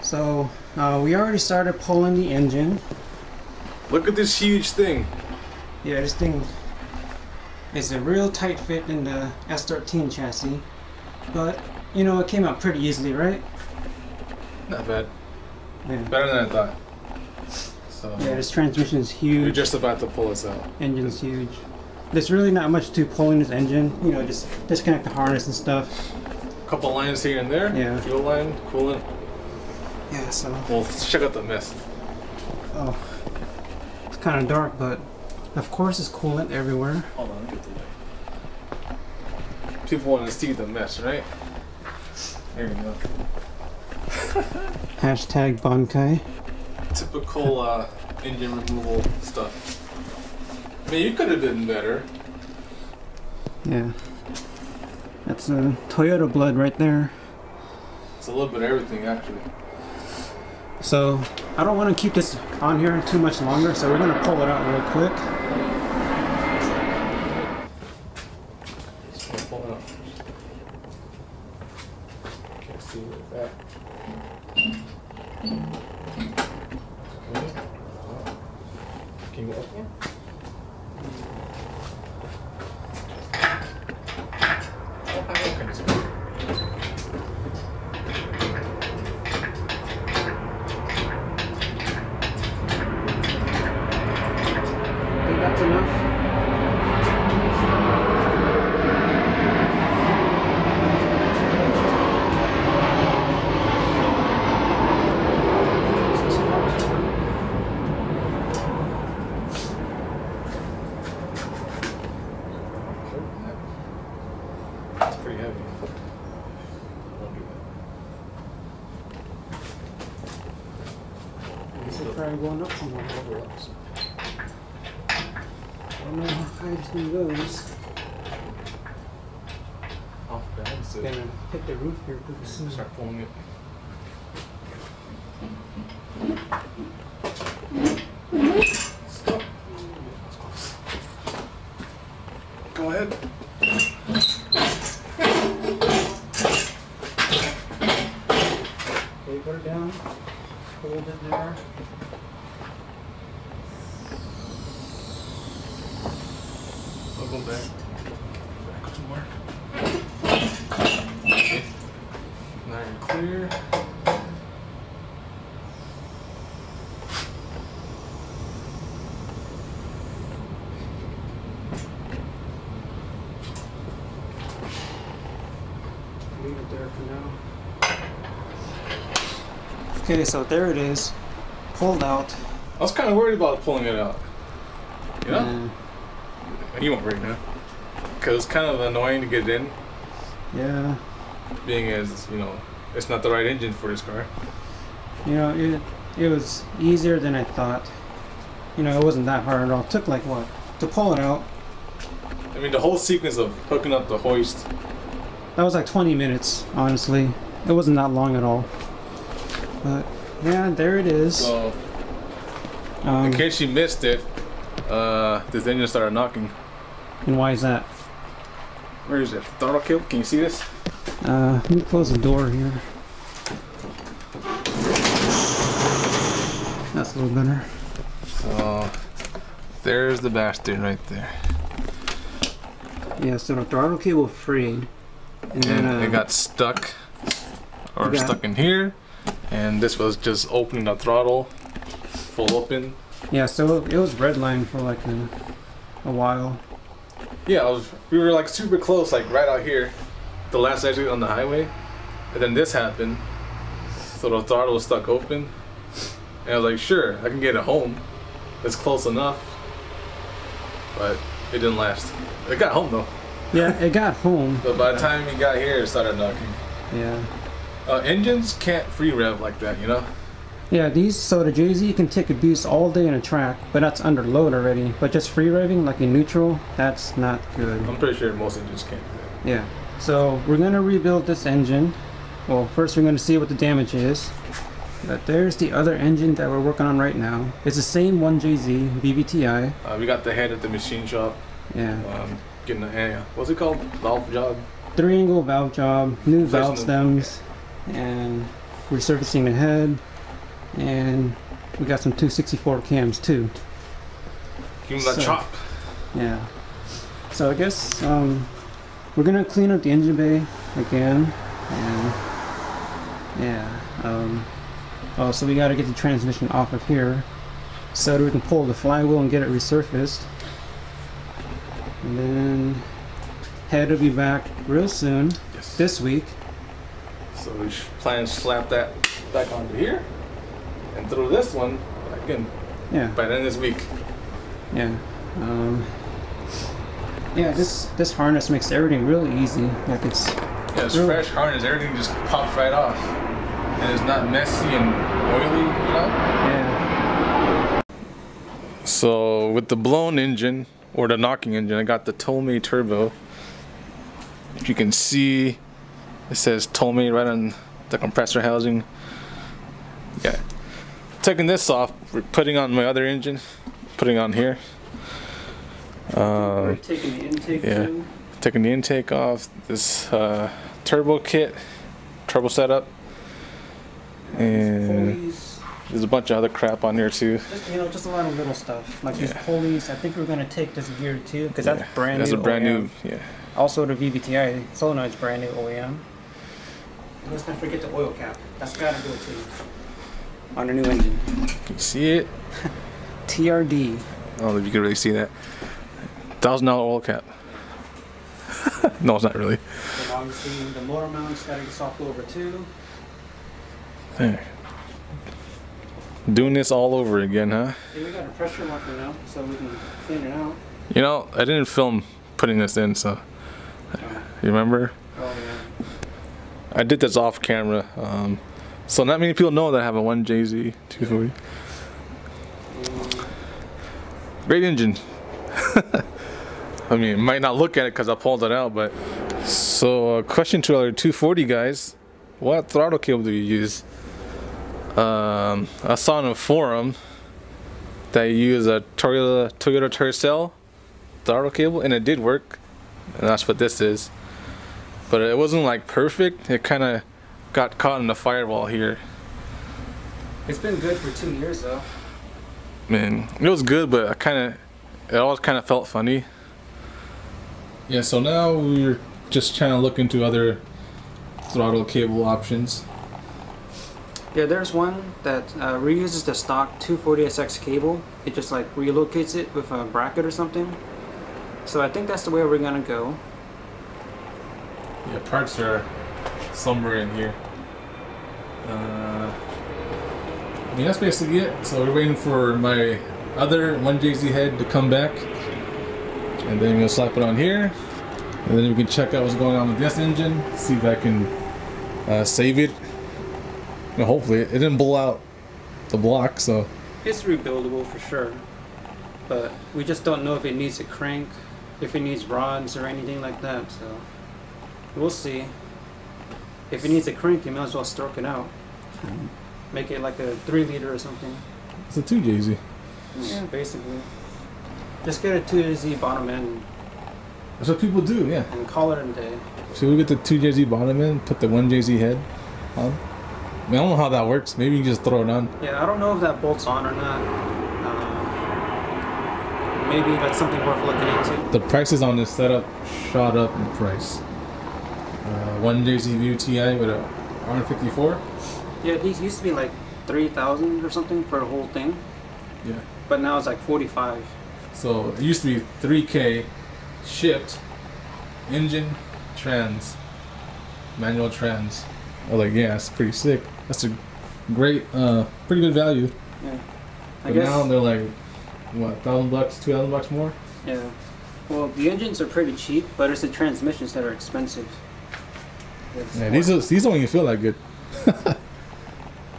So we already started pulling the engine. Look at this huge thing. Yeah, this thing is a real tight fit in the S13 chassis, but you know, it came out pretty easily, right? Not bad. Yeah. Better than I thought. So yeah, this transmission is huge. you're just about to pull us out. Engine's huge. There's really not much to pulling this engine. You know, just disconnect the harness and stuff. Couple lines here and there. Yeah. Fuel line, coolant. Yeah, so. Well, check out the mess. Oh, it's kind of dark, but of course it's coolant everywhere. Hold on, get the light. People want to see the mess, right? There you go. Hashtag Bankai. Typical engine removal stuff. I mean, you could have been better. Yeah. That's a Toyota blood right there. It's a little bit of everything, actually. So, I don't want to keep this on here too much longer, so we're going to pull it out real quick. Just gonna pull it out. Can't see where it's at. Can you open it? That's enough. It's pretty heavy. Don't do that. This is probably going up somewhere. I don't know how high this thing goes. Off balance it. Gonna hit the roof here pretty soon. Start pulling it. Stop. Go ahead. Okay, put it down. Hold it there. I'll go back. Back some more. Okay. Now you're clear. Leave it there for now. Okay, so there it is. Pulled out. I was kind of worried about pulling it out. You know? And, You won't right now. Because it's kind of annoying to get it in. yeah. Being as, you know, it's not the right engine for this car. You know, it was easier than I thought. You know, it wasn't that hard at all. It took like what? To pull it out. I mean, the whole sequence of hooking up the hoist. That was like 20 minutes, honestly. It wasn't that long at all. But yeah, there it is. So, in case you missed it, this engine started knocking. And why is that? Where is it? Throttle kill? Can you see this? Let me close the door here. That's a little better. So, there's the bastard right there. Yeah, so the throttle cable frayed. And And then it got stuck, or it got- stuck in here. And this was just opening the throttle, full open. yeah, so it was redline for like a while. Yeah, we were like super close, like right out here, the last exit on the highway. And then this happened. So the throttle was stuck open. And I was like, sure, I can get it home. It's close enough. But it didn't last. It got home though. Yeah, it got home. But by the time we got here, it started knocking. Yeah. Engines can't free rev like that, you know? Yeah, so the JZ can take a boost all day in a track, but that's under load already. But just free revving, like in neutral, that's not good. I'm pretty sure most engines can't do that. Yeah. So we're gonna rebuild this engine. Well, first we're gonna see what the damage is. But there's the other engine that we're working on right now. It's the same 1JZ BBTI. We got the head at the machine shop. Yeah. Getting a, what's it called? Valve job? 3-angle valve job, new valve Replacement. stems, and resurfacing the head, and we got some 264 cams too. Give him that chop. Yeah. So I guess we're gonna clean up the engine bay again, and yeah. Oh, so we gotta get the transmission off of here so that we can pull the flywheel and get it resurfaced. And then head will be back real soon. Yes. This week. So we plan to slap that back onto here and throw this one back in. Yeah. By the end of this week. Yeah. Yeah. This harness makes everything really easy. Like it's. Yeah, it's really fresh harness. Everything just pops right off, and it's not messy and oily, you know. Yeah. So with the blown engine or the knocking engine, I got the Tolme turbo. If you can see, it says Tolme right on the compressor housing. Yeah. Taking this off, we're putting on my other engine, putting on here. We're taking the intake. Yeah. Too. Taking the intake off. This turbo kit, turbo setup, and there's a bunch of other crap on here too. Just, just a lot of little stuff like these pulleys. I think we're gonna take this gear too because that's brand new. That's a brand OEM. new, yeah. Also the VVTi solenoid's brand new OEM. Let's not forget the oil cap. That's gotta go too. On a new engine. Can you see it? TRD. I don't know if you can really see that. $1,000 oil cap. No, it's not really. And obviously the motor mount's gotta get swapped over too. There. Doing this all over again, huh? Yeah, we got a pressure washer now, so we can clean it out. You know, I didn't film putting this in, so you remember? Oh yeah. I did this off camera, so not many people know that I have a 1JZ 240. Great engine. I mean, it might not look at it because I pulled it out, but so question to our 240 guys: what throttle cable do you use? I saw in a forum that you use a Toyota Tercel throttle cable, and it did work, and that's what this is. But it wasn't like perfect. It kind of got caught in the firewall here. It's been good for 2 years though. Man, it was good, but it always kind of felt funny. Yeah, so now we're just trying to look into other throttle cable options. Yeah, there's one that reuses the stock 240SX cable. It just like relocates it with a bracket or something. So I think that's the way we're gonna go. Yeah, parts are somewhere in here. Yeah, that's basically it. So we're waiting for my other 1JZ head to come back, and then we'll slap it on here, and then we can check out what's going on with this engine, see if I can save it. And hopefully it didn't blow out the block, so It's rebuildable for sure, but we just don't know if it needs a crank, if it needs rods or anything like that, so we'll see. If it needs a crank, you might as well stroke it out. Make it like a 3-liter or something. it's a 2JZ. Yeah, basically. Just get a 2JZ bottom end That's what people do, yeah. and call it a day. Should we get the 2JZ bottom in, put the 1JZ head on? I mean, I don't know how that works. Maybe you can just throw it on. Yeah, I don't know if that bolts on or not. Maybe that's something worth looking into. The prices on this setup shot up in price. 1JZ VTI with a R54. Yeah, these used to be like 3,000 or something for the whole thing. Yeah. But now it's like 45. So it used to be 3K shipped, engine, trans, manual trans. I was like, yeah, that's pretty sick. That's a great, pretty good value. Yeah. But now they're like, what, $1,000, $2,000 more? Yeah. Well, the engines are pretty cheap, but it's the transmissions that are expensive. Yeah, these don't even feel that good.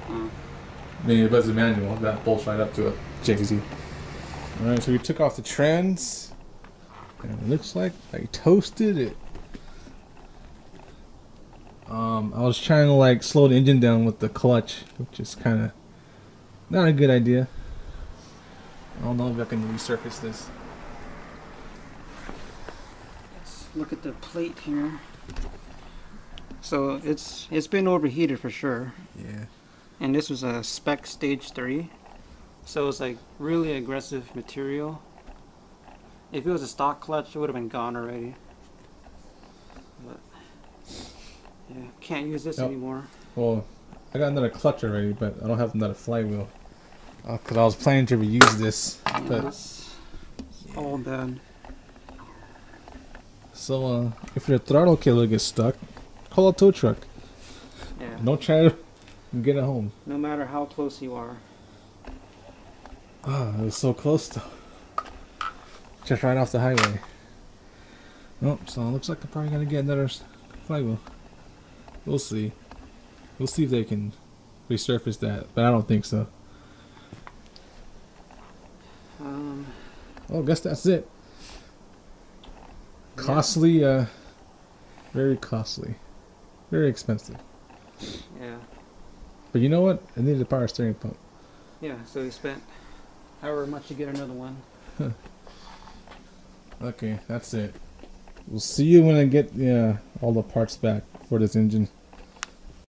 I mean, but it's a manual that bolts right up to a JZ. Alright, so we took off the trans, and it looks like I toasted it. I was trying to like slow the engine down with the clutch, which is kind of not a good idea. I don't know if I can resurface this. Let's look at the plate here. So it's been overheated for sure. Yeah. And this was a spec stage 3. So it's like really aggressive material. If it was a stock clutch, it would have been gone already. But yeah, can't use this anymore. Well, I got another clutch already, but I don't have another flywheel. Because I was planning to reuse this. Yeah, But it's all done. so if your throttle cable gets stuck, call a tow truck. Yeah. Don't try to get it home. No matter how close you are. Oh, it was so close though. Just right off the highway. Nope, so it looks like I'm probably gonna get another flywheel. We'll see. We'll see if they can resurface that, but I don't think so. Well, I guess that's it. Costly, very costly. Very expensive. Yeah. But you know what? I needed a power steering pump. Yeah, so we spent however much to get another one. Okay, that's it. We'll see you when I get all the parts back for this engine.